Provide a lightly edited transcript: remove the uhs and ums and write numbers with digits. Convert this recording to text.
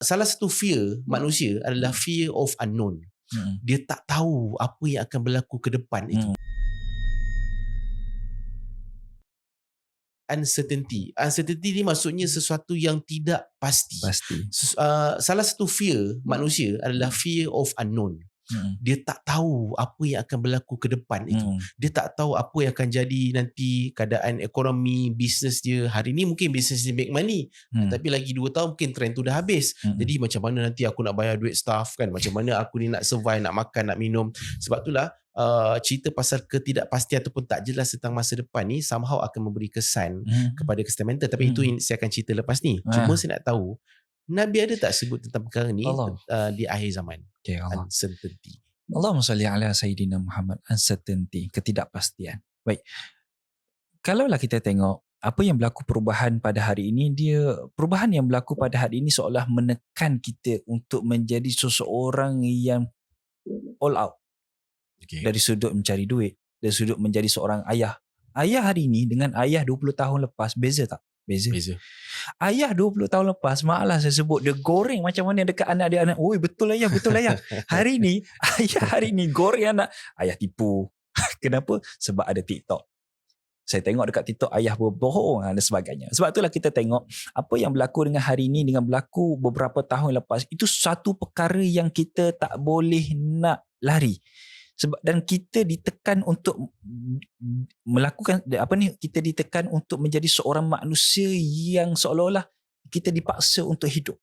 Salah satu fear manusia adalah fear of unknown. Dia tak tahu apa yang akan berlaku ke depan itu. Uncertainty ni maksudnya sesuatu yang tidak pasti. Salah satu fear manusia adalah fear of unknown. Dia tak tahu apa yang akan berlaku ke depan itu. Dia tak tahu apa yang akan jadi nanti, keadaan ekonomi, bisnes dia. Hari ni mungkin bisnes dia make money, tapi lagi 2 tahun mungkin trend tu dah habis. Jadi macam mana nanti aku nak bayar duit staff kan, macam mana aku ni nak survive, nak makan, nak minum. Sebab itulah cerita pasal ketidakpastian ataupun tak jelas tentang masa depan ni somehow akan memberi kesan kepada customer mental. Tapi itu saya akan cerita lepas ni. Cuma saya nak tahu, Nabi ada tak sebut tentang perkara ni di akhir zaman? Uncertainty. Allahumma salli ala Sayyidina Muhammad. Uncertainty, ketidakpastian. Baik, kalaulah kita tengok apa yang berlaku perubahan pada hari ini, perubahan yang berlaku pada hari ini seolah menekan kita untuk menjadi seseorang yang all out. Dari sudut mencari duit, dari sudut menjadi seorang ayah. Ayah hari ini dengan ayah 20 tahun lepas, beza tak? Beza. Ayah 20 tahun lepas, malah saya sebut, dia goreng macam mana dekat anak dia. Oi, betul ayah. Hari ni, ayah hari ni goreng anak. Ayah tipu. Kenapa? Sebab ada TikTok. Saya tengok dekat TikTok ayah berbohong dan sebagainya. Sebab itulah kita tengok apa yang berlaku dengan hari ini dengan berlaku beberapa tahun lepas. Itu satu perkara yang kita tak boleh nak lari. Sebab dan kita ditekan untuk melakukan kita ditekan untuk menjadi seorang manusia yang seolah-olah kita dipaksa untuk hidup.